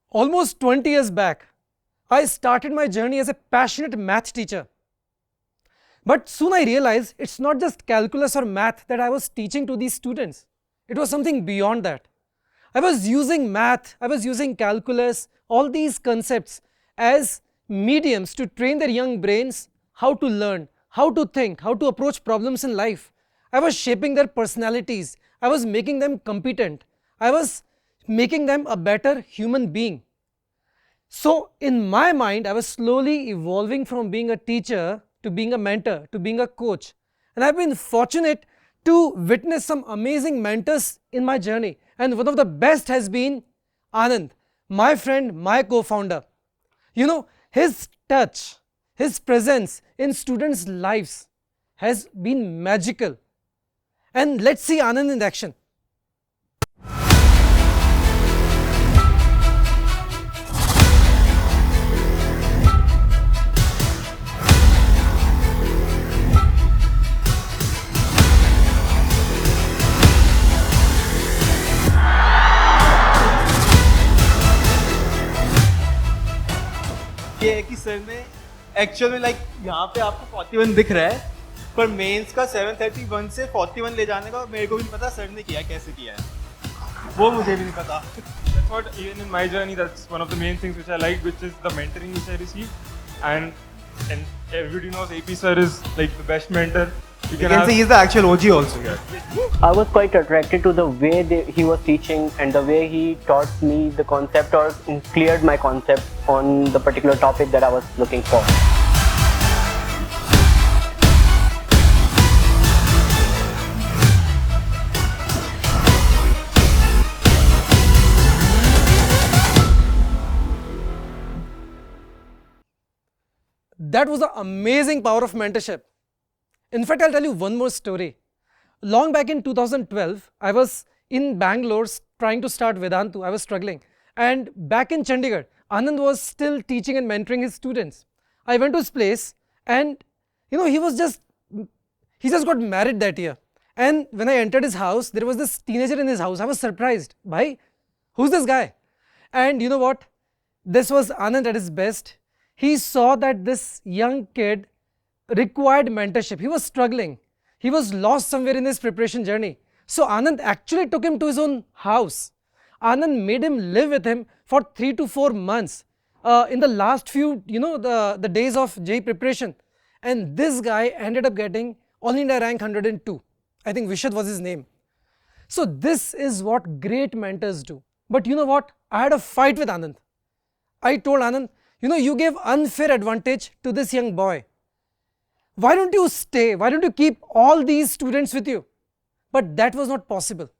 Almost 20 years back, I started my journey as a passionate math teacher. But soon I realized it's not just calculus or math that I was teaching to these students. It was something beyond that. I was using math, I was using calculus, all these concepts as mediums to train their young brains how to learn, how to think, how to approach problems in life. I was shaping their personalities. I was making them competent. I was making them a better human being. So in my mind, I was slowly evolving from being a teacher to being a mentor, to being a coach. And I've been fortunate to witness some amazing mentors in my journey. And one of the best has been Anand, my friend, my co-founder. You know, his touch, his presence in students' lives has been magical. And let's see Anand in action. ये है कि sir ने actual में like यहाँ पे आपको 41 दिख रहा है, पर मेंस का 731 से 41 ले जाने का मेरे को भी नहीं पता सर ने किया कैसे किया है, वो मुझे भी नहीं पता. That's what even in my journey, that's one of the main things which I like, which is the mentoring which I receive. And everybody knows AP sir is like the best mentor. You can say he's the actual OG also here. I was quite attracted to the way he was teaching and the way he taught me the concept or cleared my concept on the particular topic that I was looking for. That was the amazing power of mentorship. In fact, I'll tell you one more story. Long back in 2012, I was in Bangalore trying to start Vedantu. I was struggling. And back in Chandigarh, Anand was still teaching and mentoring his students. I went to his place and, you know, he just got married that year. And when I entered his house, there was this teenager in his house. I was surprised. Bhai, who's this guy? And you know what? This was Anand at his best. He saw that this young kid required mentorship. He was struggling. He was lost somewhere in his preparation journey. So Anand actually took him to his own house. Anand made him live with him for 3 to 4 months in the last few, the days of JEE preparation. And this guy ended up getting All India rank 102. I think Vishad was his name. So this is what great mentors do. But you know what? I had a fight with Anand. I told Anand, you gave unfair advantage to this young boy. Why don't you stay? Why don't you keep all these students with you? But that was not possible.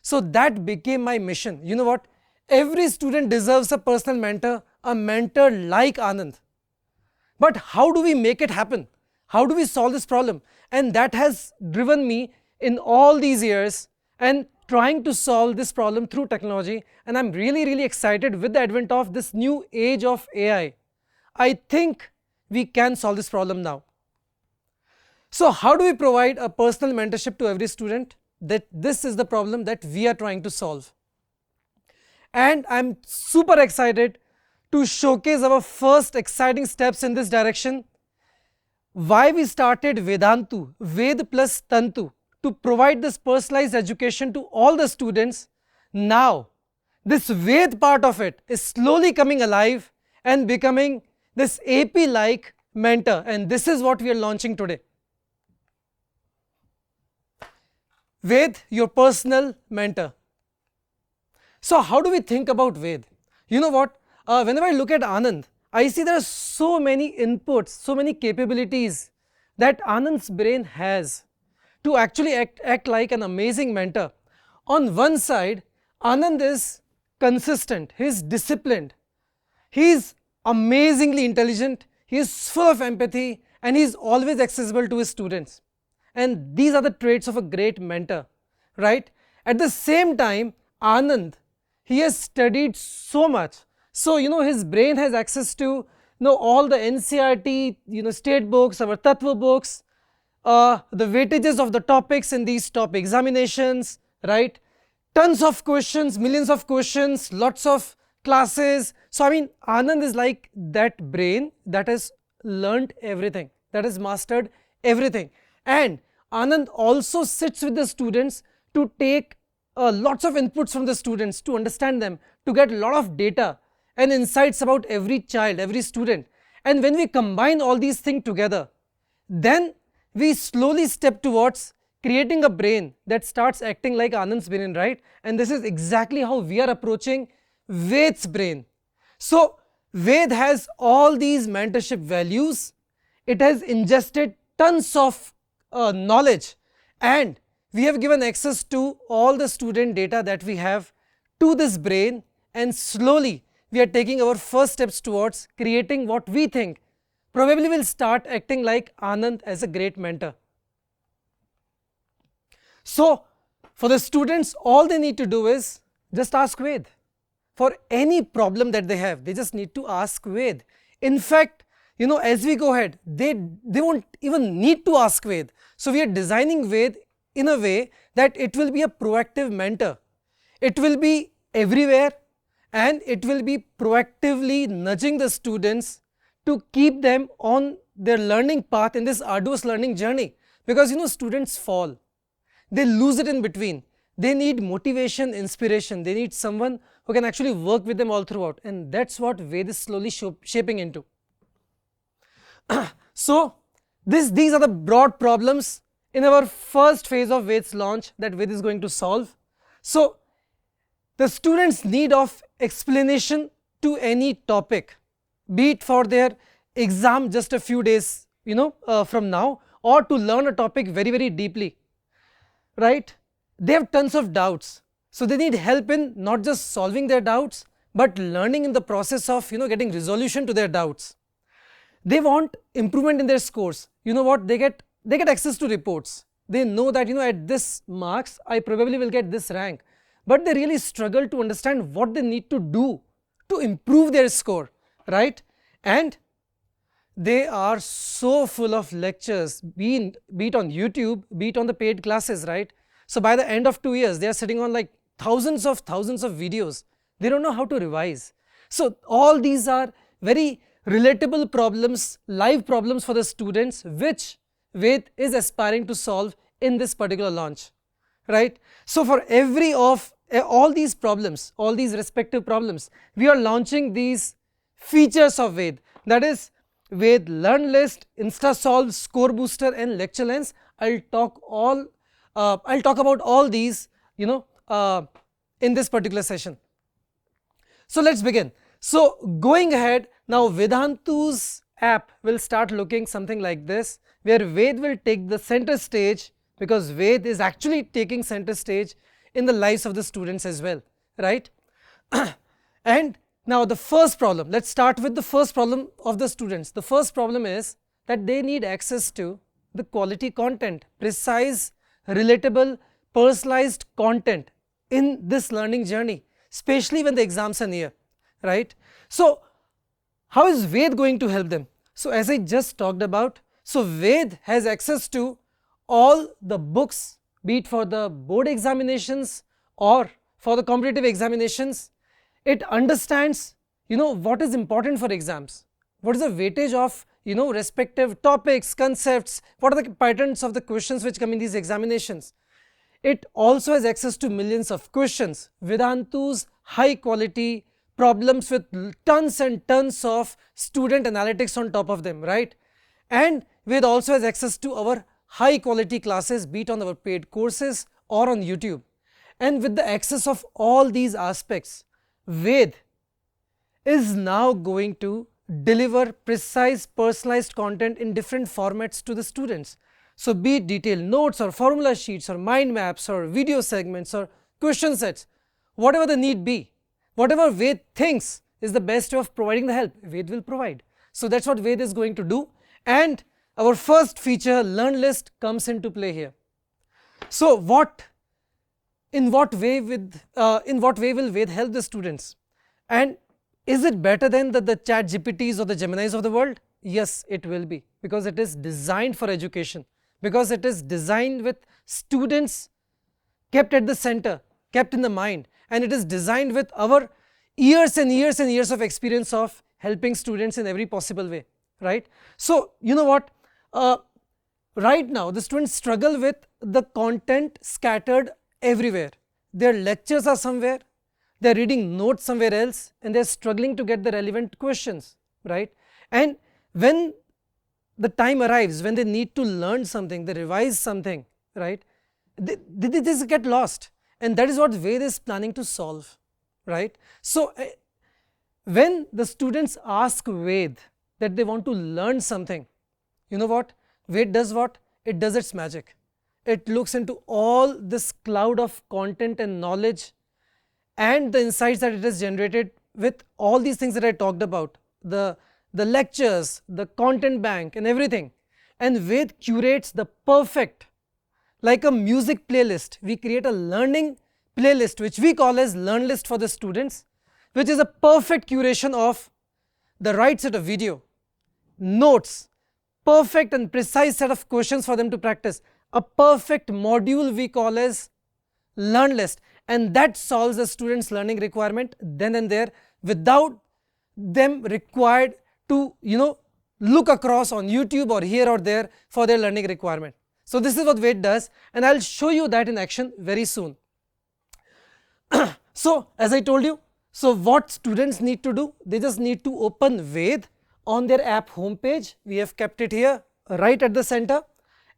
So that became my mission. You know what? Every student deserves a personal mentor, a mentor like Anand. But how do we make it happen? How do we solve this problem? And that has driven me in all these years and trying to solve this problem through technology. And I'm really, really excited with the advent of this new age of AI. I think we can solve this problem now. So how do we provide a personal mentorship to every student? This is the problem that we are trying to solve. And I'm super excited to showcase our first exciting steps in this direction. Why we started Vedantu, Ved plus Tantu, to provide this personalized education to all the students. Now, this Ved part of it is slowly coming alive and becoming this AP-like mentor. And this is what we are launching today. Ved, your personal mentor. So how do we think about Ved? You know what? Whenever I look at Anand, I see there are so many inputs, so many capabilities that Anand's brain has to actually act like an amazing mentor. On one side, Anand is consistent, he is disciplined, he is amazingly intelligent, he is full of empathy, and he is always accessible to his students. And these are the traits of a great mentor, right? At the same time, Anand, he has studied so much. So, his brain has access to, all the NCERT, state books, our Tattva books, the weightages of the topics in these top examinations, right? Tons of questions, millions of questions, lots of classes. So I mean, Anand is like that brain that has learnt everything, that has mastered everything. And Anand also sits with the students to take lots of inputs from the students, to understand them, to get a lot of data and insights about every child, every student. And when we combine all these things together, then we slowly step towards creating a brain that starts acting like Anand's brain, right? And this is exactly how we are approaching Ved's brain. So Ved has all these mentorship values. It has ingested tons of knowledge, and we have given access to all the student data that we have to this brain, and slowly we are taking our first steps towards creating what we think probably will start acting like Anand as a great mentor. So for the students, all they need to do is just ask Ved. For any problem that they have, they just need to ask Ved. In fact, you know, as we go ahead, they won't even need to ask Ved. So we are designing Ved in a way that it will be a proactive mentor. It will be everywhere, and it will be proactively nudging the students to keep them on their learning path in this arduous learning journey. Because you know, students fall, they lose it in between. They need motivation, inspiration. They need someone who can actually work with them all throughout, and that's what Ved is slowly shaping into. So these are the broad problems in our first phase of Ved's launch that Ved is going to solve. So the students' need of explanation to any topic, be it for their exam just a few days from now, or to learn a topic very, very deeply, right? They have tons of doubts. So they need help in not just solving their doubts, but learning in the process of getting resolution to their doubts. They want improvement in their scores. You know what? They get access to reports. They know that at this marks I probably will get this rank, but they really struggle to understand what they need to do to improve their score, right? And they are so full of lectures, be it on YouTube, be it on the paid classes, right? So by the end of 2 years, they are sitting on like thousands of videos. They don't know how to revise. So all these are very relatable problems, live problems for the students, which Ved is aspiring to solve in this particular launch, right? So for every of all these problems, all these respective problems, we are launching these features of Ved. That is Ved LearnList, InstaSolve, ScoreBooster and LectureLens. I'll talk about all these in this particular session. So let's begin. So going ahead, now Vedantu's app will start looking something like this, where Ved will take the center stage, because Ved is actually taking center stage in the lives of the students as well, right? And now the first problem, let's start with the first problem of the students. The first problem is that they need access to the quality content, precise, relatable, personalized content in this learning journey, especially when the exams are near, right? So how is Ved going to help them? So as I just talked about, so Ved has access to all the books, be it for the board examinations or for the competitive examinations. It understands what is important for exams, what is the weightage of respective topics, concepts, what are the patterns of the questions which come in these examinations. It also has access to millions of questions, Vedantu's high quality problems with tons and tons of student analytics on top of them, right? And Ved also has access to our high quality classes, be it on our paid courses or on YouTube. And with the access of all these aspects, Ved is now going to deliver precise, personalized content in different formats to the students. So be it detailed notes or formula sheets or mind maps or video segments or question sets, whatever the need be, whatever Ved thinks is the best way of providing the help, Ved will provide. So that's what Ved is going to do. And our first feature, LearnList, comes into play here. So in what way will Ved help the students? And is it better than the chat GPTs or the Geminis of the world? Yes, it will be, because it is designed for education, because it is designed with students kept at the center, kept in the mind, and it is designed with our years and years and years of experience of helping students in every possible way, right? So you know what, right now the students struggle with the content scattered everywhere. Their lectures are somewhere, they're reading notes somewhere else, and they're struggling to get the relevant questions, right? And when the time arrives, when they need to learn something, they revise something, right, they just get lost. And that is what Ved is planning to solve, right? So when the students ask Ved that they want to learn something, you know what Ved does? What it does, its magic. It looks into all this cloud of content and knowledge and the insights that it has generated with all these things that I talked about, the lectures, the content bank and everything. And Ved curates the perfect, like a music playlist. We create a learning playlist which we call as LearnList for the students, which is a perfect curation of the right set of video, notes, perfect and precise set of questions for them to practice, a perfect module we call as LearnList, and that solves the students' learning requirement then and there without them required to look across on YouTube or here or there for their learning requirement. So this is what Ved does, and I'll show you that in action very soon. So as I told you, so what students need to do, they just need to open Ved on their app homepage. We have kept it here right at the center,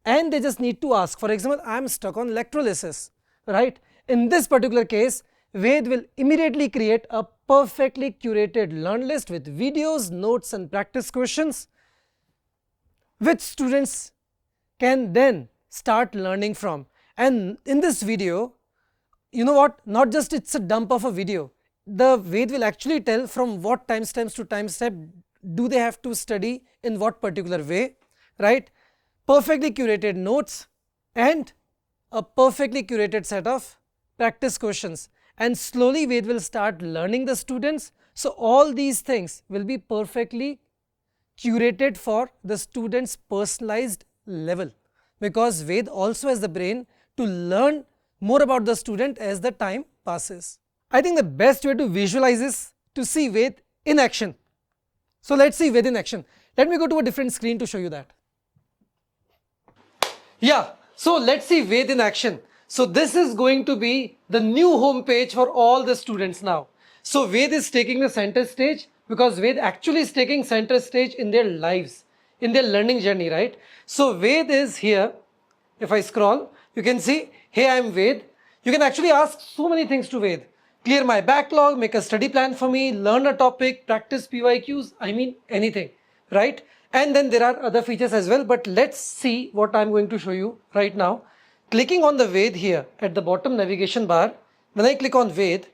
and they just need to ask, for example, I am stuck on electrolysis, right? In this particular case, Ved will immediately create a perfectly curated learn list with videos, notes and practice questions, which students can then start learning from. And in this video, you know what, not just it's a dump of a video, the Ved will actually tell from what timestamps to timestamp do they have to study in what particular way, right? Perfectly curated notes and a perfectly curated set of practice questions, and slowly Ved will start learning the students. So all these things will be perfectly curated for the students' personalized level, because Ved also has the brain to learn more about the student as the time passes. I think the best way to visualize is to see Ved in action. So let's see Ved in action. Let me go to a different screen to show you that. Yeah, so let's see Ved in action. So this is going to be the new home page for all the students now. So Ved is taking the center stage, because Ved actually is taking center stage in their lives, in their learning journey, right? So Ved is here. If I scroll, you can see, hey, I am Ved. You can actually ask so many things to Ved. Clear my backlog, make a study plan for me, learn a topic, practice PYQs, I mean anything, right? And then there are other features as well, but let's see what I'm going to show you right now. Clicking on the Ved here at the bottom navigation bar, when I click on Ved,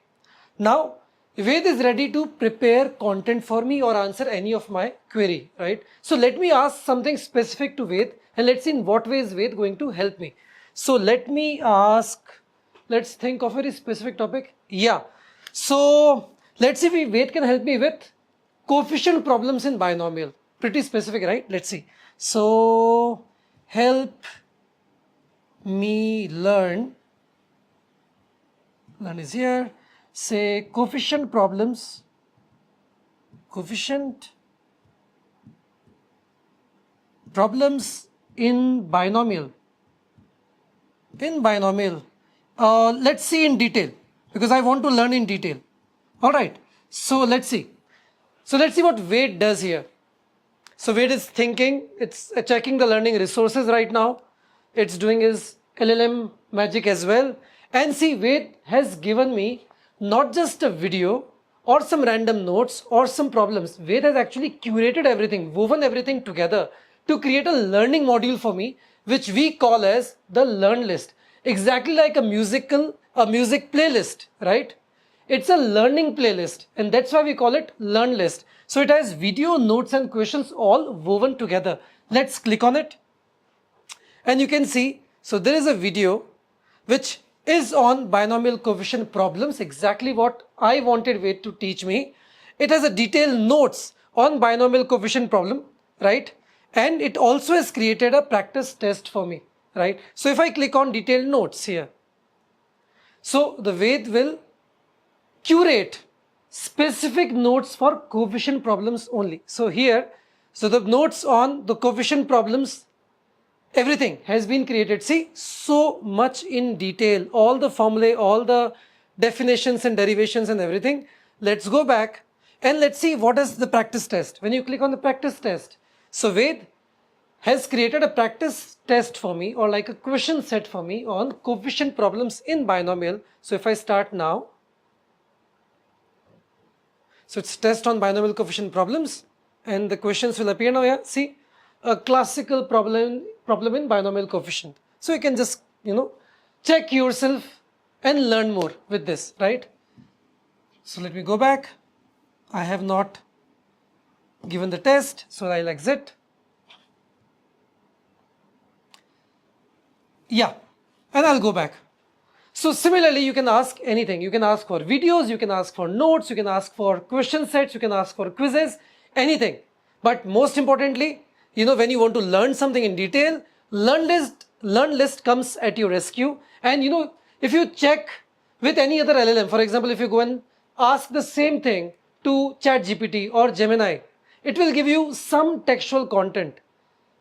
now Ved is ready to prepare content for me or answer any of my query, right? So let me ask something specific to Ved, and let's see in what way is Ved going to help me. So let me ask, let's think of a very specific topic. Yeah, so let's see if Ved can help me with coefficient problems in binomial. Pretty specific, right? Let's see. So help me learn is here, say coefficient problems, in binomial, let's see in detail, because I want to learn in detail. All right, so let's see what Ved does here. So Ved is thinking, it's checking the learning resources right now, it's doing his LLM magic as well. And see, Ved has given me not just a video or some random notes or some problems. Ved has actually curated everything, woven everything together to create a learning module for me, which we call as the learn list. Exactly like a music playlist, right? It's a learning playlist, and that's why we call it learn list. So it has video, notes and questions all woven together. Let's click on it. And you can see, so there is a video which is on binomial coefficient problems, exactly what I wanted Ved to teach me. It has a detailed notes on binomial coefficient problem, right? And it also has created a practice test for me, right? So if I click on detailed notes here, so the Ved will curate specific notes for coefficient problems only. So here, so the notes on the coefficient problems, everything has been created. See, so much in detail, all the formulae, all the definitions and derivations and everything. Let's go back and let's see what is the practice test. When you click on the practice test, so Ved has created a practice test for me, or like a question set for me on coefficient problems in binomial. So if I start now, so it's test on binomial coefficient problems, and the questions will appear now. Yeah, see, a classical problem in binomial coefficient. So you can just, check yourself and learn more with this, right? So let me go back. I have not given the test, so I'll exit. Yeah, and I'll go back. So similarly, you can ask anything. You can ask for videos, you can ask for notes, you can ask for question sets, you can ask for quizzes, anything. But most importantly, when you want to learn something in detail, LearnList comes at your rescue. And if you check with any other LLM, for example, if you go and ask the same thing to ChatGPT or Gemini, it will give you some textual content.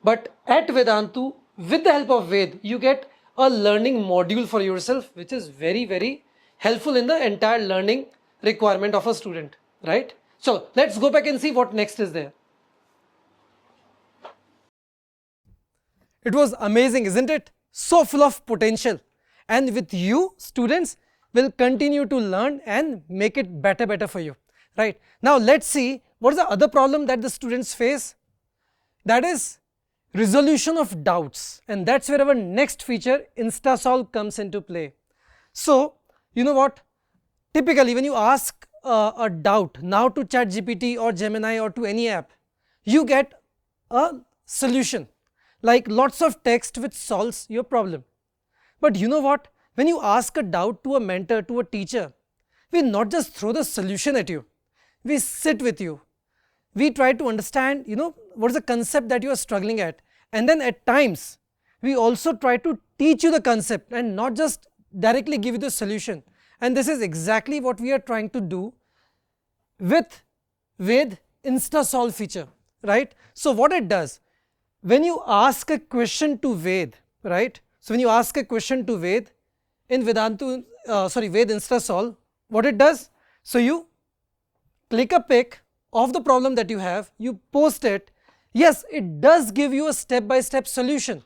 But at Vedantu, with the help of Ved, you get a learning module for yourself, which is very, very helpful in the entire learning requirement of a student, right? So let's go back and see what next is there. It was amazing, isn't it? So full of potential. And with you, students will continue to learn and make it better for you, right? Now let's see what is the other problem that the students face. That is resolution of doubts, and that's where our next feature, InstaSolve, comes into play. So, you know what? Typically, when you ask a doubt now to ChatGPT or Gemini or to any app, you get a solution, like lots of text which solves your problem. But you know what? When you ask a doubt to a mentor, to a teacher, we not just throw the solution at you, we sit with you. We try to understand, what is the concept that you are struggling at. And then at times, we also try to teach you the concept and not just directly give you the solution. And this is exactly what we are trying to do with InstaSolve feature, right? So what it does, when you ask a question to Ved, right? So when you ask a question to Ved in Vedantu, Ved InstaSolve, what it does, so you click a pic of the problem that you have, you post it. Yes, it does give you a step-by-step solution,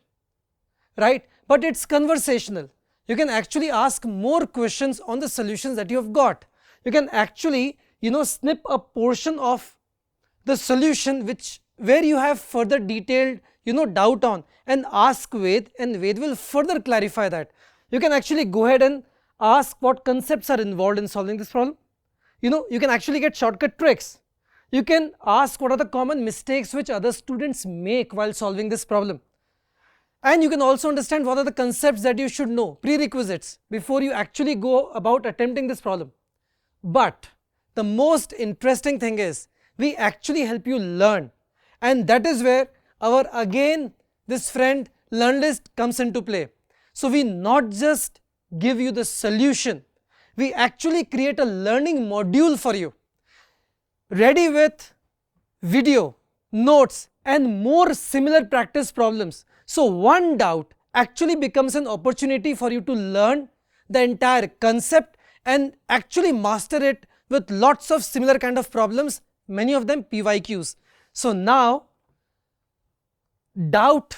right? But it's conversational. You can actually ask more questions on the solutions that you have got. You can actually, snip a portion of the solution where you have further detailed, doubt on, and ask Ved, and Ved will further clarify that. You can actually go ahead and ask what concepts are involved in solving this problem. You can actually get shortcut tricks. You can ask what are the common mistakes which other students make while solving this problem. And you can also understand what are the concepts that you should know, prerequisites, before you actually go about attempting this problem. But the most interesting thing is, we actually help you learn. And that is where this friend LearnList comes into play. So we not just give you the solution, we actually create a learning module for you, ready with video, notes, and more similar practice problems. So one doubt actually becomes an opportunity for you to learn the entire concept and actually master it with lots of similar kind of problems, many of them PYQs. So now, doubt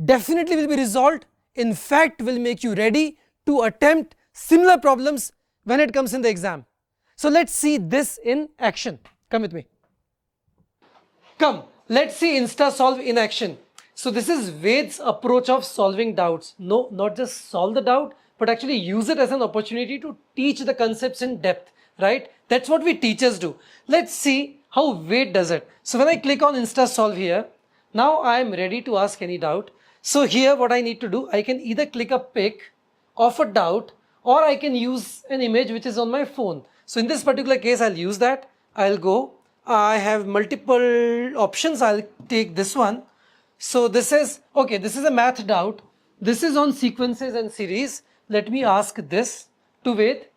definitely will be resolved. In fact, will make you ready to attempt similar problems when it comes in the exam. So let's see this in action. Come with me. Come, let's see InstaSolve in action. So this is Ved's approach of solving doubts. No, not just solve the doubt, but actually use it as an opportunity to teach the concepts in depth, right? That's what we teachers do. Let's see how Ved does it. So when I click on InstaSolve here, now I am ready to ask any doubt. So here what I need to do, I can either click a pic of a doubt, or I can use an image which is on my phone. So in this particular case, I'll use that. I'll go, I have multiple options, I'll take this one. So this is, okay, this is a math doubt. This is on sequences and series. Let me ask this to Ved.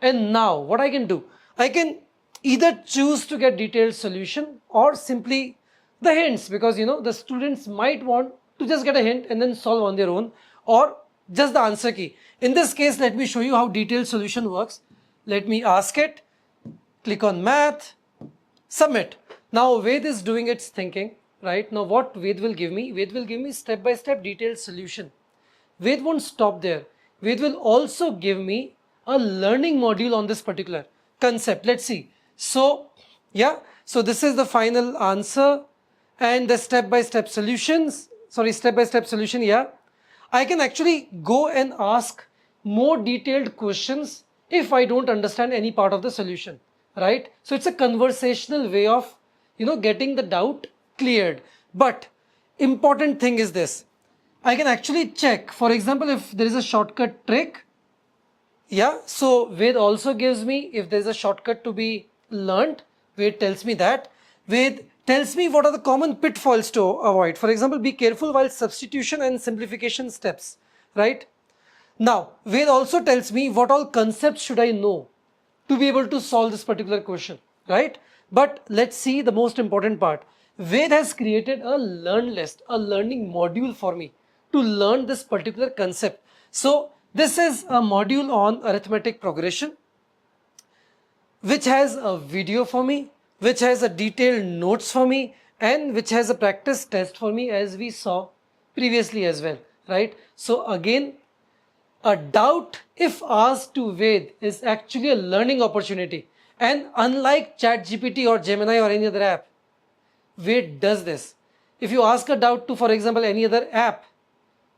And now what I can do, I can either choose to get detailed solution or simply the hints, because the students might want to just get a hint and then solve on their own, or just the answer key. In this case, let me show you how detailed solution works. Let me ask it, click on math, submit. Now Ved is doing its thinking, right? Now what Ved will give me? Ved will give me step-by-step detailed solution. Ved won't stop there. Ved will also give me a learning module on this particular concept. Let's see. So yeah, so this is the final answer and the step-by-step solutions. Sorry, step-by-step solution, yeah. I can actually go and ask more detailed questions if I don't understand any part of the solution, right? So it's a conversational way of, getting the doubt cleared. But important thing is this. I can actually check, for example, if there is a shortcut trick. Yeah, so Ved also gives me, if there is a shortcut to be learned, Ved tells me that. Ved tells me what are the common pitfalls to avoid. For example, be careful while substitution and simplification steps, right? Now, Ved also tells me what all concepts should I know to be able to solve this particular question, right? But let's see the most important part. Ved has created a LearnList, a learning module for me to learn this particular concept. So this is a module on arithmetic progression, which has a video for me, which has a detailed notes for me, and which has a practice test for me, as we saw previously as well, right? So again, a doubt if asked to Ved is actually a learning opportunity. And unlike ChatGPT or Gemini or any other app, Ved does this. If you ask a doubt to, for example, any other app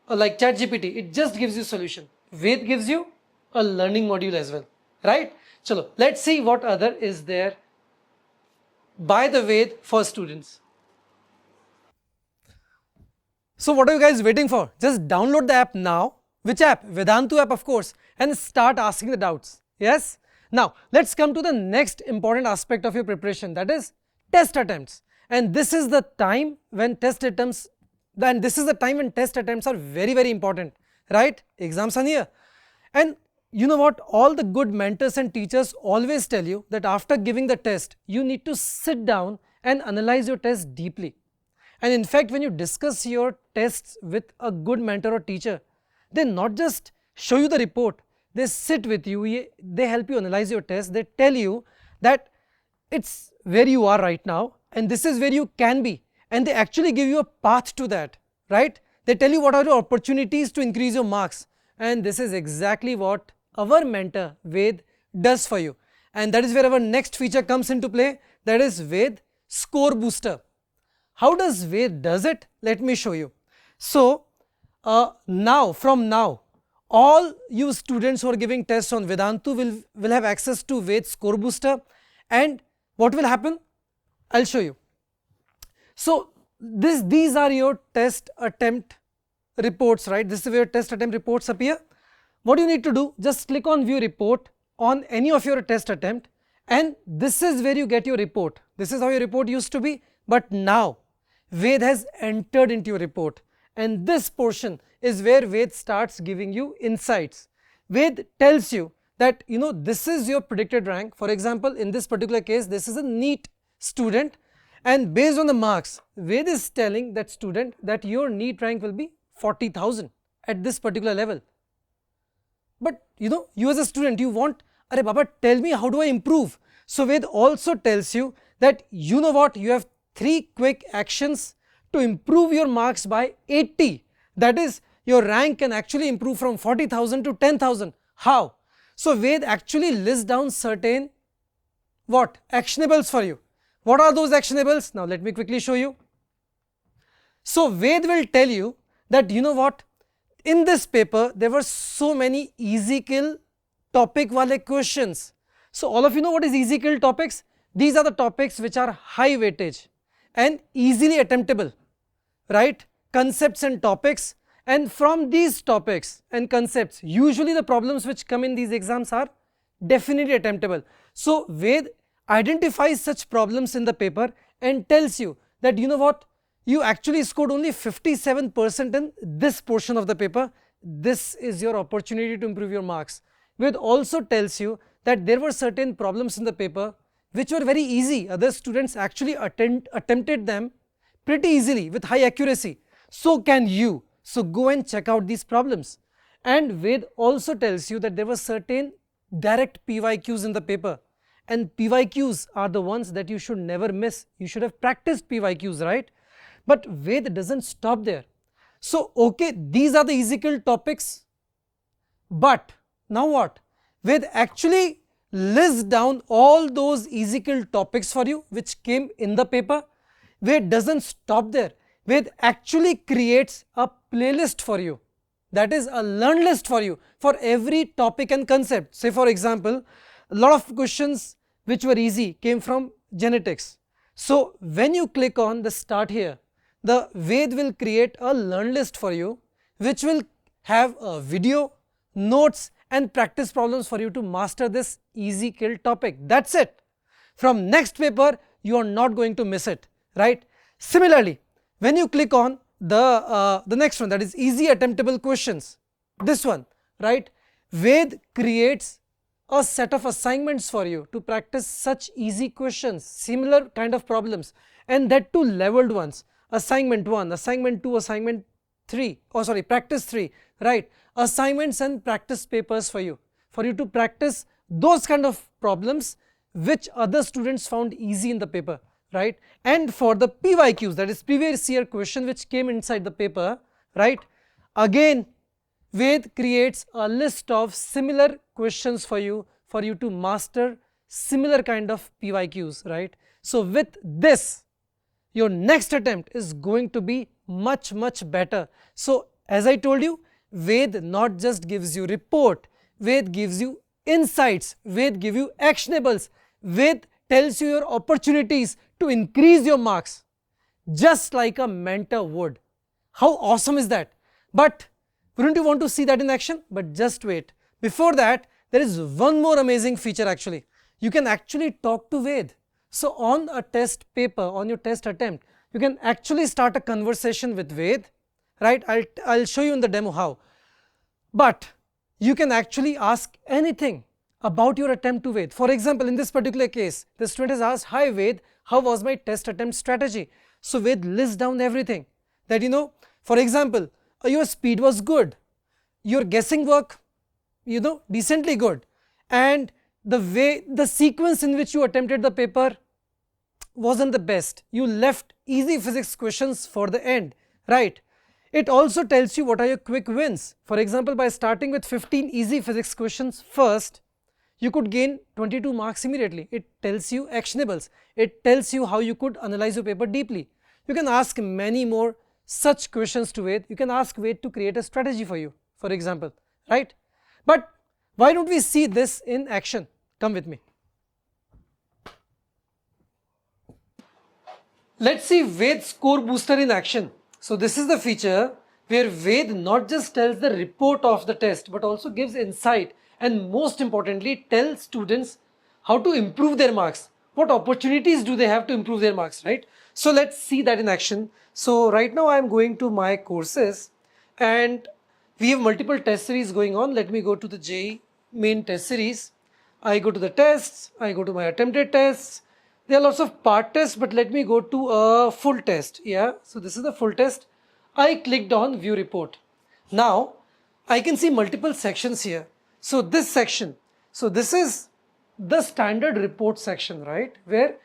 like ChatGPT, it just gives you solution. Ved gives you a learning module as well, right? Chalo, let's see what other is there by the Ved for students. So what are you guys waiting for? Just download the app now. Which app? Vedantu app, of course, and start asking the doubts. Yes? Now, let's come to the next important aspect of your preparation, that is test attempts. And this is the time when test attempts are very, very important, right? Exams are near. And you know what? All the good mentors and teachers always tell you that after giving the test, you need to sit down and analyze your test deeply. And in fact, when you discuss your tests with a good mentor or teacher, they not just show you the report, they sit with you, they help you analyze your test, they tell you that it's where you are right now and this is where you can be, and they actually give you a path to that, right? They tell you what are your opportunities to increase your marks, and this is exactly what our mentor Ved does for you. And that is where our next feature comes into play, that is Ved ScoreBooster. How does Ved does it? Let me show you. So from now, all you students who are giving tests on Vedantu will have access to Ved ScoreBooster. And what will happen? I'll show you. So these are your test attempt reports, right? This is where test attempt reports appear. What you need to do, just click on view report on any of your test attempt, and this is where you get your report. This is how your report used to be, but now Ved has entered into your report, and this portion is where Ved starts giving you insights. Ved tells you that this is your predicted rank. For example, in this particular case, this is a NEET student, and based on the marks, Ved is telling that student that your NEET rank will be 40,000 at this particular level. But you as a student, you want, Arey Baba, tell me how do I improve? So Ved also tells you that you have 3 quick actions to improve your marks by 80. That is, your rank can actually improve from 40,000 to 10,000. How? So Ved actually lists down certain actionables for you. What are those actionables? Now let me quickly show you. So Ved will tell you that in this paper there were so many easy kill topic wale questions. So all of you know what is easy kill topics? These are the topics which are high weightage and easily attemptable, right? Concepts and topics, and from these topics and concepts, usually the problems which come in these exams are definitely attemptable. So Ved identifies such problems in the paper and tells you that you actually scored only 57% in this portion of the paper. This is your opportunity to improve your marks. Ved also tells you that there were certain problems in the paper which were very easy. Other students actually attempted them pretty easily with high accuracy. So can you. So go and check out these problems. And Ved also tells you that there were certain direct PYQs in the paper. And PYQs are the ones that you should never miss. You should have practiced PYQs, right? But Ved doesn't stop there. So, okay, these are the easy-kill topics. But now what? Ved actually lists down all those easy-kill topics for you which came in the paper. Ved doesn't stop there. Ved actually creates a playlist for you. That is a learn list for you for every topic and concept. Say for example, a lot of questions which were easy came from genetics. So when you click on the start here, the Ved will create a learn list for you which will have a video, notes and practice problems for you to master this easy kill topic. That's it. From next paper, you are not going to miss it, right? Similarly, when you click on the next one, that is easy attemptable questions, this one, right? Ved creates a set of assignments for you to practice such easy questions, similar kind of problems, and that too leveled ones. Assignment 1, assignment 2, assignment 3, oh sorry, practice 3, right? Assignments and practice papers for you to practice those kind of problems which other students found easy in the paper, right? And for the PYQs, that is previous year question which came inside the paper, right? Again, Ved creates a list of similar questions for you to master similar kind of PYQs, right? So with this, your next attempt is going to be much better. So as I told you, Ved not just gives you report, Ved gives you insights, Ved gives you actionables, Ved tells you your opportunities to increase your marks, just like a mentor would. How awesome is that? But wouldn't you want to see that in action? But just wait. Before that, there is one more amazing feature actually. You can actually talk to Ved. So on a test paper, on your test attempt, you can actually start a conversation with Ved, right? I'll show you in the demo how. But you can actually ask anything about your attempt to Ved. For example, in this particular case, the student has asked, "Hi Ved, how was my test attempt strategy?" So Ved lists down everything that, for example, your speed was good, your guessing work, decently good, and the sequence in which you attempted the paper wasn't the best. You left easy physics questions for the end, right? It also tells you what are your quick wins. For example, by starting with 15 easy physics questions first, you could gain 22 marks immediately. It tells you actionables. It tells you how you could analyze your paper deeply. You can ask many more such questions to Ved. You can ask Ved to create a strategy for you, for example, right? But why don't we see this in action? Come with me. Let's see Ved score booster in action. So this is the feature where Ved not just tells the report of the test, but also gives insight and most importantly tells students how to improve their marks. What opportunities do they have to improve their marks, right? So let's see that in action. So right now I am going to my courses and we have multiple test series going on. Let me go to the JEE main test series. I go to the tests, I go to my attempted tests. There are lots of part tests, but let me go to a full test. Yeah, so this is the full test. I clicked on view report. Now I can see multiple sections here. So this section, so this is the standard report section, right? Where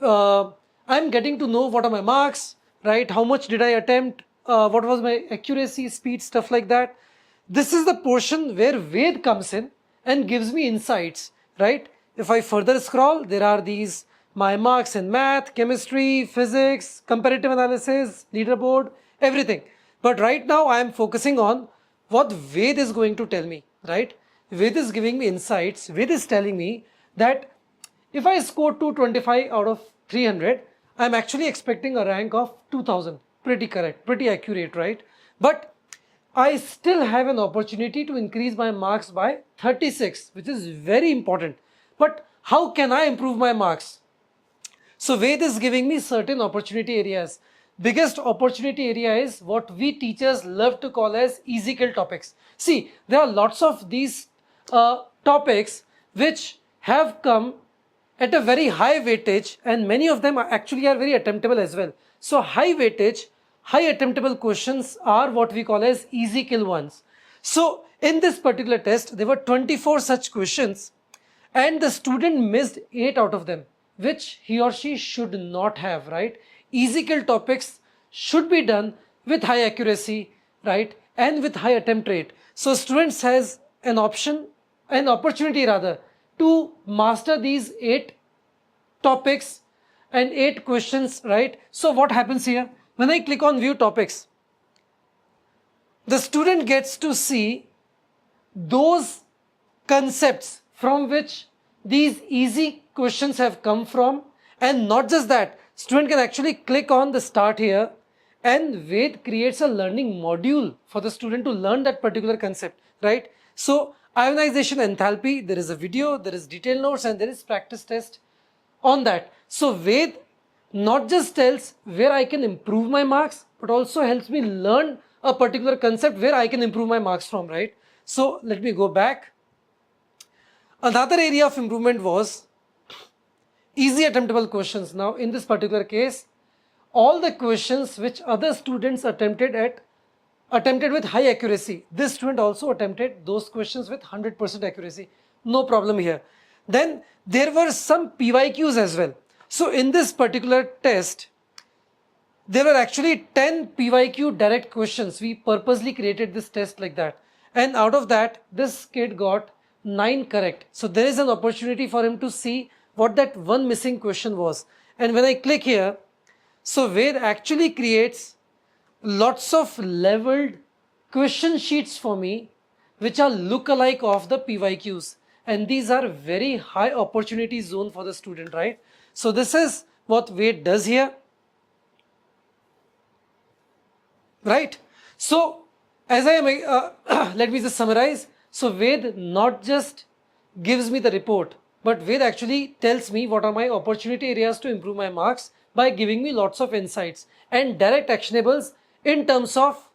I'm getting to know what are my marks, right? How much did I attempt? What was my accuracy, speed, stuff like that. This is the portion where Ved comes in and gives me insights, right? If I further scroll, there are these my marks in math, chemistry, physics, comparative analysis, leaderboard, everything. But right now I am focusing on what Ved is going to tell me, right? Ved is giving me insights. Ved is telling me that if I score 225 out of 300, I'm actually expecting a rank of 2000. Pretty correct, pretty accurate, right? But I still have an opportunity to increase my marks by 36, which is very important. But how can I improve my marks? So Ved is giving me certain opportunity areas. Biggest opportunity area is what we teachers love to call as easy kill topics. See, there are lots of these topics which have come at a very high weightage, and many of them are actually very attemptable as well. So high weightage, high attemptable questions are what we call as easy kill ones. So in this particular test, there were 24 such questions and the student missed 8 out of them, which he or she should not have, right? Easy kill topics should be done with high accuracy, right? And with high attempt rate. So students has an opportunity rather, to master these 8 topics and 8 questions, right? So what happens here? When I click on view topics, the student gets to see those concepts from which these easy questions have come from, and not just that, student can actually click on the start here, and Ved creates a learning module for the student to learn that particular concept, right? So ionization enthalpy, there is a video, there is detailed notes, and there is practice test on that. So Ved not just tells where I can improve my marks, but also helps me learn a particular concept where I can improve my marks from, right? So let me go back. Another area of improvement was easy attemptable questions. Now in this particular case, all the questions which other students attempted with high accuracy, this student also attempted those questions with 100% accuracy. No problem here. Then there were some PYQs as well. So in this particular test, there were actually 10 PYQ direct questions. We purposely created this test like that. And out of that, this kid got 9 correct. So there is an opportunity for him to see what that one missing question was. And when I click here, so Ved actually creates lots of leveled question sheets for me, which are look-alike of the PYQs. And these are very high opportunity zone for the student, right? So this is what Ved does here. Right? So as I am, let me just summarize. So Ved not just gives me the report, but Ved actually tells me what are my opportunity areas to improve my marks by giving me lots of insights and direct actionables in terms of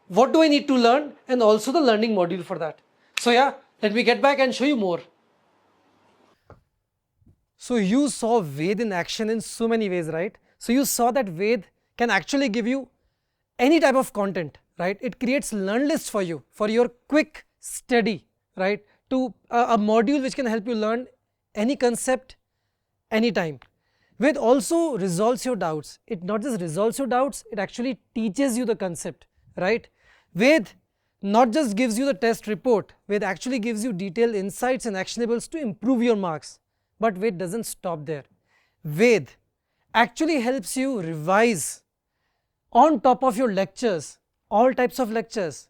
what do I need to learn and also the learning module for that. So yeah, let me get back and show you more. So you saw Ved in action in so many ways, right? So you saw that Ved can actually give you any type of content, right? It creates LearnList for you, for your quick study, right? To a module which can help you learn any concept, anytime. Ved also resolves your doubts. It not just resolves your doubts, it actually teaches you the concept, right? Ved not just gives you the test report, Ved actually gives you detailed insights and actionables to improve your marks. But Ved doesn't stop there. Ved actually helps you revise on top of your lectures, all types of lectures,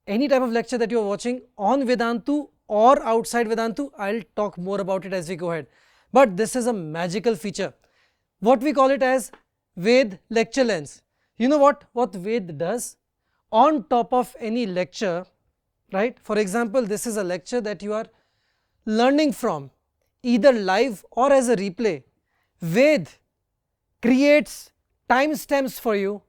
any type of lecture that you are watching on Vedantu or outside Vedantu. I'll talk more about it as we go ahead. But this is a magical feature. What we call it as Ved LectureLens. You know what Ved does? On top of any lecture, right? For example, this is a lecture that you are learning from, either live or as a replay. Ved creates timestamps for you.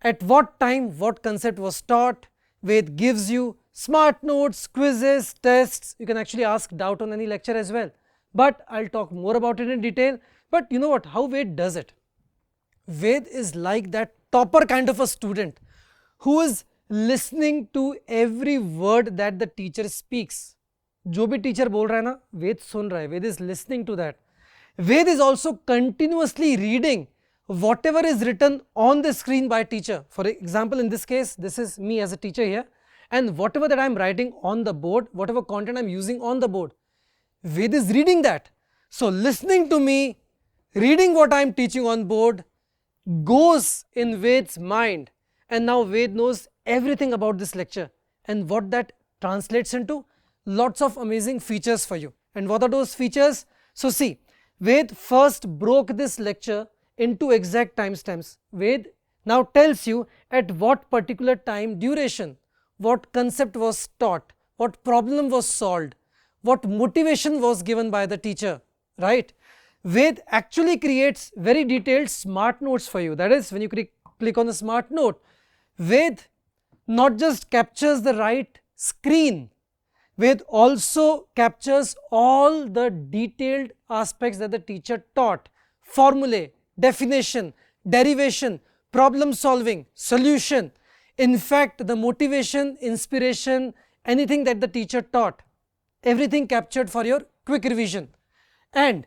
At what time, what concept was taught. Ved gives you smart notes, quizzes, tests. You can actually ask doubt on any lecture as well. But I'll talk more about it in detail. But you know what, how Ved does it? Ved is like that topper kind of a student who is listening to every word that the teacher speaks. जो भी teacher बोल रहा है ना, Ved सुन रहा है. Ved is listening to that. Ved is also continuously reading whatever is written on the screen by teacher. For example, in this case, this is me as a teacher here, and whatever that I am writing on the board, whatever content I am using on the board, Ved is reading that. So listening to me, reading what I am teaching on board goes in Ved's mind, and now Ved knows everything about this lecture and what that translates into. Lots of amazing features for you. And what are those features? So see, Ved first broke this lecture into exact timestamps. Ved now tells you at what particular time duration, what concept was taught, what problem was solved, what motivation was given by the teacher, right? Ved actually creates very detailed smart notes for you. That is, when you click on the smart note, Ved not just captures the right screen, Ved also captures all the detailed aspects that the teacher taught, formulae, definition, derivation, problem solving, solution, in fact the motivation, inspiration, anything that the teacher taught, everything captured for your quick revision. And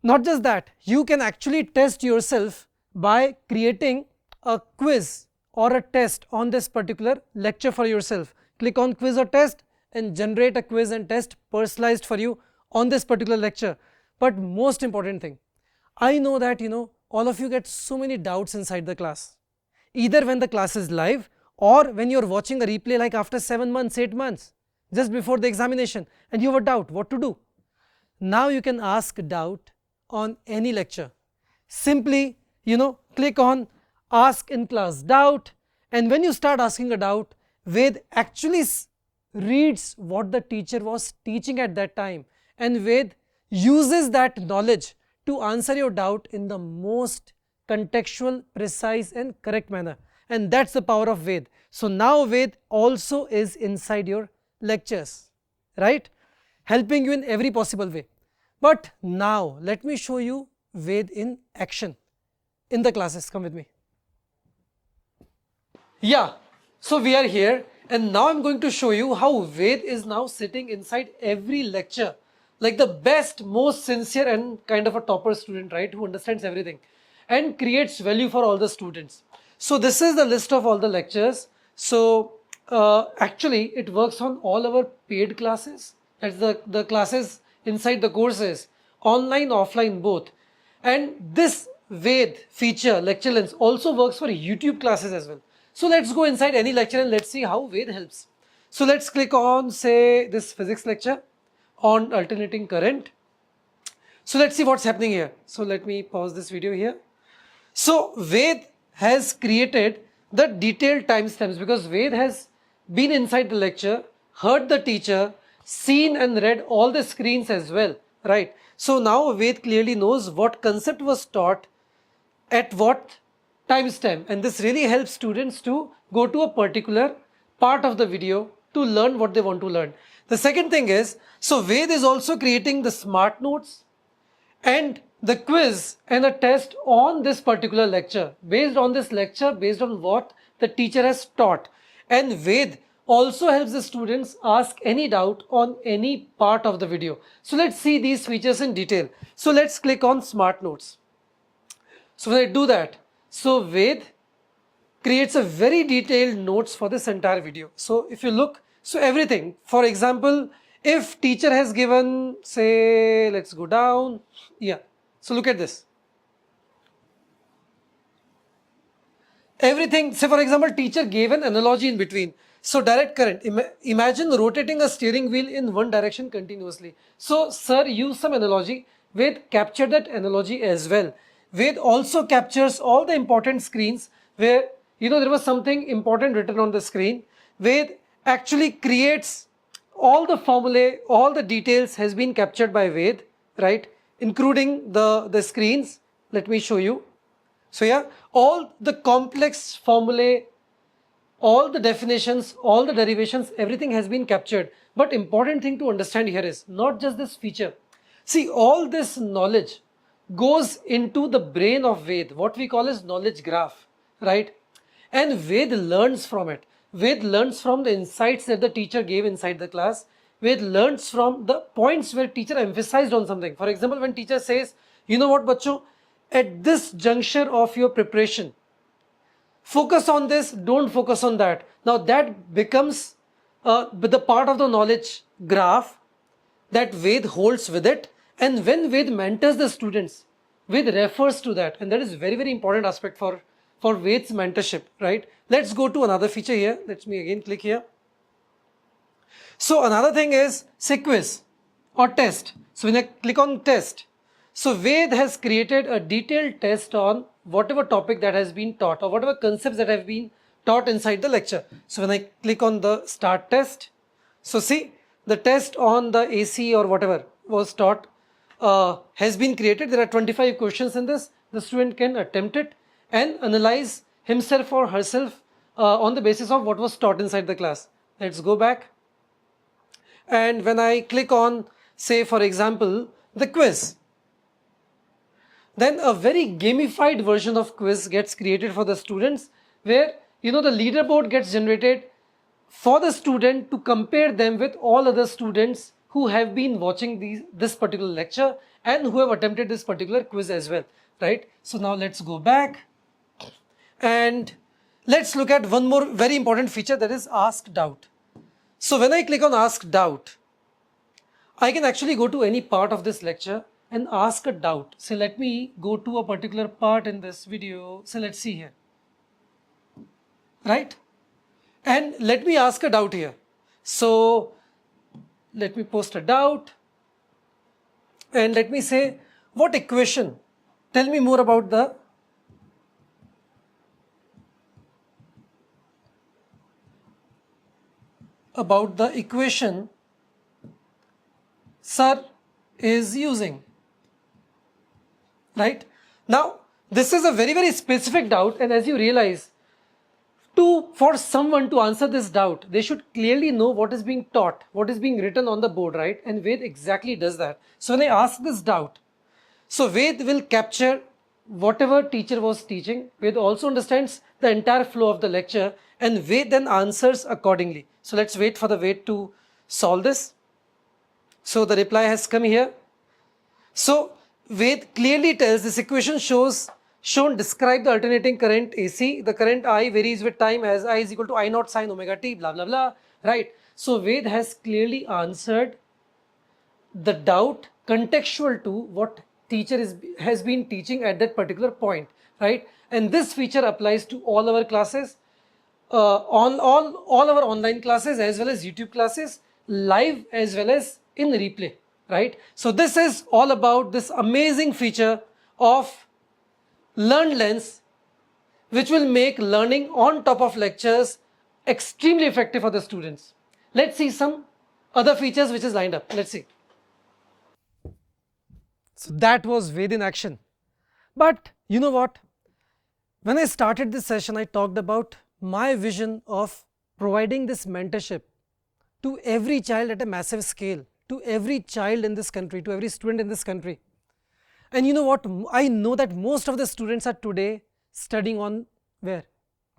not just that, you can actually test yourself by creating a quiz or a test on this particular lecture for yourself. Click on quiz or test and generate a quiz and test personalized for you on this particular lecture. But most important thing, I know that all of you get so many doubts inside the class, either when the class is live or when you're watching a replay like after 7 months, 8 months, just before the examination, and you have a doubt what to do. Now you can ask doubt on any lecture. Simply click on ask in class doubt, and when you start asking a doubt, Ved actually reads what the teacher was teaching at that time, and Ved uses that knowledge to answer your doubt in the most contextual, precise and correct manner. And that's the power of Ved. So now Ved also is inside your lectures, right? Helping you in every possible way. But now let me show you Ved in action in the classes. Come with me. Yeah, so we are here, and now I'm going to show you how Ved is now sitting inside every lecture, like the best, most sincere and kind of a topper student, right, who understands everything and creates value for all the students. So this is the list of all the lectures. So actually it works on all our paid classes, that's the classes inside the courses, online, offline both. And this Ved feature, LectureLens, also works for YouTube classes as well. So let's go inside any lecture and let's see how Ved helps. So let's click on, say, this physics lecture on alternating current. So let's see what's happening here. So let me pause this video here. So Ved has created the detailed timestamps because Ved has been inside the lecture, heard the teacher, seen and read all the screens as well, right? So now Ved clearly knows what concept was taught at what timestamp, and this really helps students to go to a particular part of the video to learn what they want to learn. The second thing is, so Ved is also creating the smart notes and the quiz and a test on this particular lecture, based on this lecture, based on what the teacher has taught. And Ved also helps the students ask any doubt on any part of the video. So let's see these features in detail. So let's click on smart notes. So when I do that, so Ved creates a very detailed notes for this entire video. So if you look, so everything, for example, if teacher has given, say, let's go down, yeah, so look at this. Everything, say for example, teacher gave an analogy in between. So direct current, imagine rotating a steering wheel in one direction continuously. So sir used some analogy, Ved captured that analogy as well. Ved also captures all the important screens where there was something important written on the screen. Ved actually creates all the formulae, all the details has been captured by Ved, right, including the screens. Let me show you. So yeah, all the complex formulae, all the definitions, all the derivations, everything has been captured. But important thing to understand here is not just this feature. See, all this knowledge goes into the brain of Ved, what we call as knowledge graph, right? And Ved learns from it. Ved learns from the insights that the teacher gave inside the class. Ved learns from the points where teacher emphasized on something. For example, when teacher says, you know what, bachcho, at this juncture of your preparation, focus on this, don't focus on that. Now that becomes the part of the knowledge graph that Ved holds with it. And when Ved mentors the students, Ved refers to that, and that is very, very important aspect for Ved's mentorship, right? Let's go to another feature here. Let me again click here. So another thing is say quiz or test. So when I click on test, so Ved has created a detailed test on whatever topic that has been taught or whatever concepts that have been taught inside the lecture. So when I click on the start test, so see the test on the AC or whatever was taught has been created. There are 25 questions in this. The student can attempt it and analyze himself or herself on the basis of what was taught inside the class. Let's go back. and when I click on, say for example, the quiz, then a very gamified version of quiz gets created for the students, where the leaderboard gets generated for the student to compare them with all other students who have been watching this particular lecture and who have attempted this particular quiz as well, right? So now let's go back and let's look at one more very important feature, that is Ask Doubt. So when I click on Ask Doubt, I can actually go to any part of this lecture and ask a doubt. So let me go to a particular part in this video. So let's see here, right? And let me ask a doubt here. So let me post a doubt and let me say, what equation? Tell me more about the equation sir is using, right? Now this is a very, very specific doubt, and as you realize, for someone to answer this doubt, they should clearly know what is being taught, what is being written on the board, right? And Ved exactly does that. So when I ask this doubt, so Ved will capture whatever teacher was teaching. Ved also understands the entire flow of the lecture, and Ved then answers accordingly. So let's wait for the Ved to solve this. So the reply has come here. So Ved clearly tells this equation shown describe the alternating current AC. The current I varies with time as I is equal to I naught sine omega t, blah blah blah, right? So Ved has clearly answered the doubt contextual to what teacher has been teaching at that particular point, right? And this feature applies to all our classes, on all our online classes as well as YouTube classes, live as well as in replay, right? So this is all about this amazing feature of LearnLens, which will make learning on top of lectures extremely effective for the students. Let's see some other features which is lined up. Let's see. So that was Ved in action. But you know what? When I started this session, I talked about my vision of providing this mentorship to every child at a massive scale, to every child in this country, to every student in this country. And you know what? I know that most of the students are today studying on where?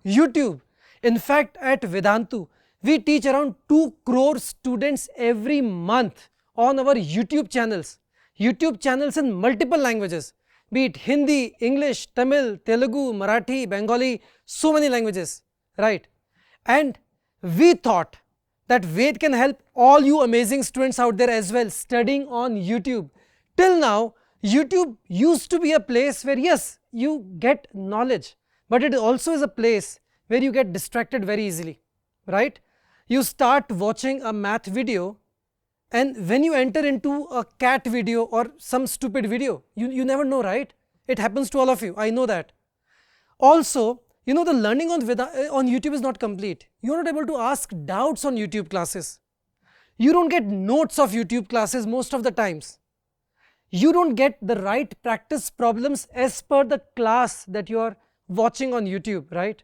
YouTube. In fact, at Vedantu, we teach around 2 crore students every month on our YouTube channels. YouTube channels in multiple languages, be it Hindi, English, Tamil, Telugu, Marathi, Bengali, so many languages, right? And we thought that Ved can help all you amazing students out there as well studying on YouTube. Till now, YouTube used to be a place where yes, you get knowledge, but it also is a place where you get distracted very easily, right? You start watching a math video, and when you enter into a cat video or some stupid video, you never know, right? It happens to all of you, I know that. Also, the learning on YouTube is not complete. You are not able to ask doubts on YouTube classes. You don't get notes of YouTube classes most of the times. You don't get the right practice problems as per the class that you are watching on YouTube, right?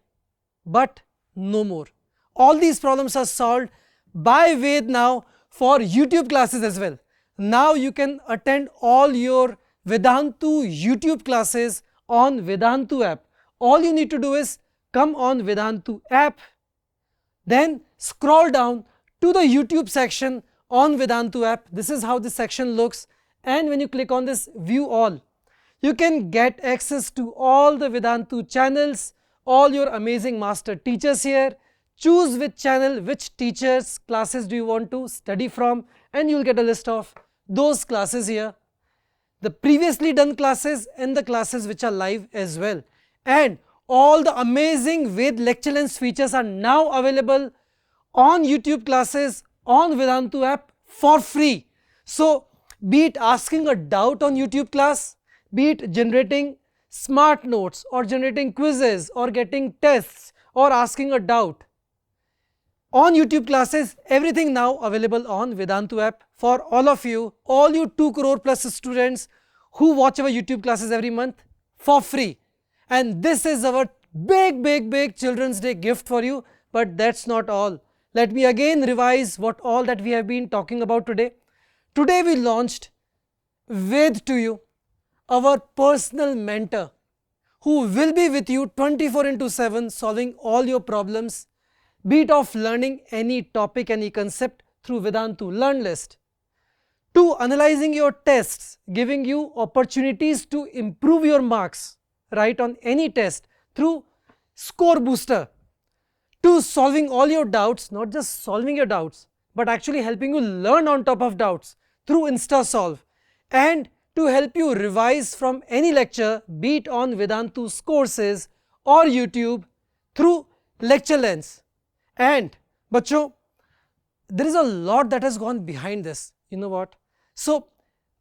But no more. All these problems are solved by Ved now for YouTube classes as well. Now you can attend all your Vedantu YouTube classes on Vedantu app. All you need to do is come on Vedantu app, then scroll down to the YouTube section on Vedantu app. This is how this section looks. And when you click on this view all, you can get access to all the Vedantu channels, all your amazing master teachers here. Choose which channel, which teachers, classes do you want to study from, and you'll get a list of those classes here. The previously done classes and the classes which are live as well. And all the amazing Ved LectureLens features are now available on YouTube classes on Vedantu app for free. So be it asking a doubt on YouTube class, be it generating smart notes or generating quizzes or getting tests or asking a doubt. On YouTube classes, everything now available on Vedantu app for all of you, all you 2 crore plus students who watch our YouTube classes every month for free. And this is our big Children's Day gift for you. But that's not all. let me again revise what all that we have been talking about today. Today we launched Ved to you, our personal mentor, who will be with you 24/7 solving all your problems, be it of learning any topic, any concept through Vedantu LearnList, to analyzing your tests, giving you opportunities to improve your marks, right, on any test through ScoreBooster, to solving all your doubts, not just solving your doubts, but actually helping you learn on top of doubts through InstaSolve, and to help you revise from any lecture, be it on Vedantu's courses or YouTube through LectureLens. And bachcho, there is a lot that has gone behind this. You know what? So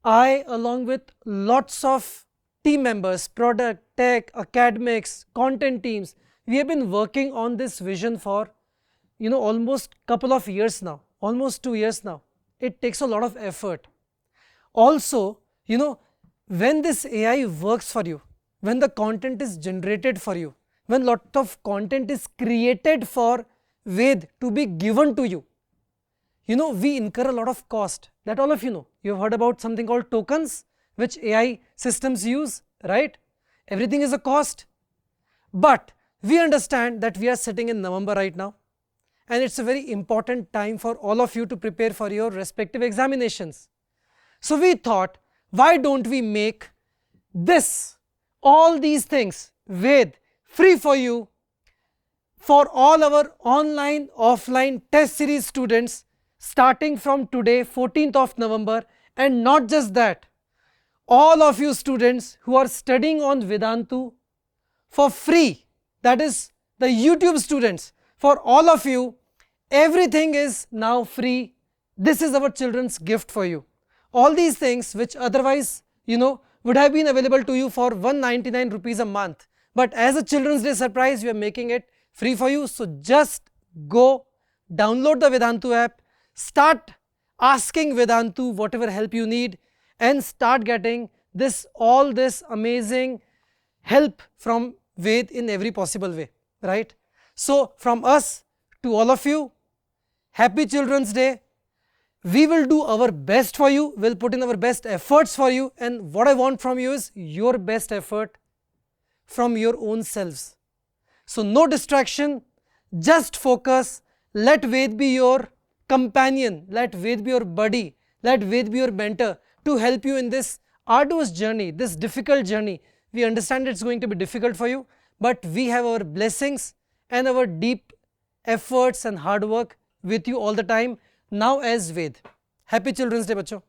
I, along with lots of team members, product, tech, academics, content teams, we have been working on this vision for, almost couple of years now, almost 2 years now. It takes a lot of effort. Also, when this AI works for you, when the content is generated for you, when lot of content is created for Ved to be given to you, we incur a lot of cost. That all of you know. You have heard about something called tokens, which AI systems use, right? Everything is a cost. But we understand that we are sitting in November right now, and it's a very important time for all of you to prepare for your respective examinations. So we thought, why don't we make all these things, Ved, free for you, for all our online, offline test series students, starting from today, 14th of November. And not just that, all of you students who are studying on Vedantu for free, that is the YouTube students, for all of you, everything is now free. This is our children's gift for you. All these things which otherwise, would have been available to you for 199 rupees a month. But as a Children's Day surprise, we are making it free for you. So just go download the Vedantu app, start asking Vedantu whatever help you need, and start getting all this amazing help from Ved in every possible way, right? So from us to all of you, happy Children's Day. We will do our best for you, we'll put in our best efforts for you, and what I want from you is your best effort from your own selves. So no distraction, just focus, let Ved be your companion, let Ved be your buddy, let Ved be your mentor to help you in this arduous journey, this difficult journey. We understand it's going to be difficult for you, but we have our blessings and our deep efforts and hard work with you all the time, now as Ved. Happy Children's Day, bachcho.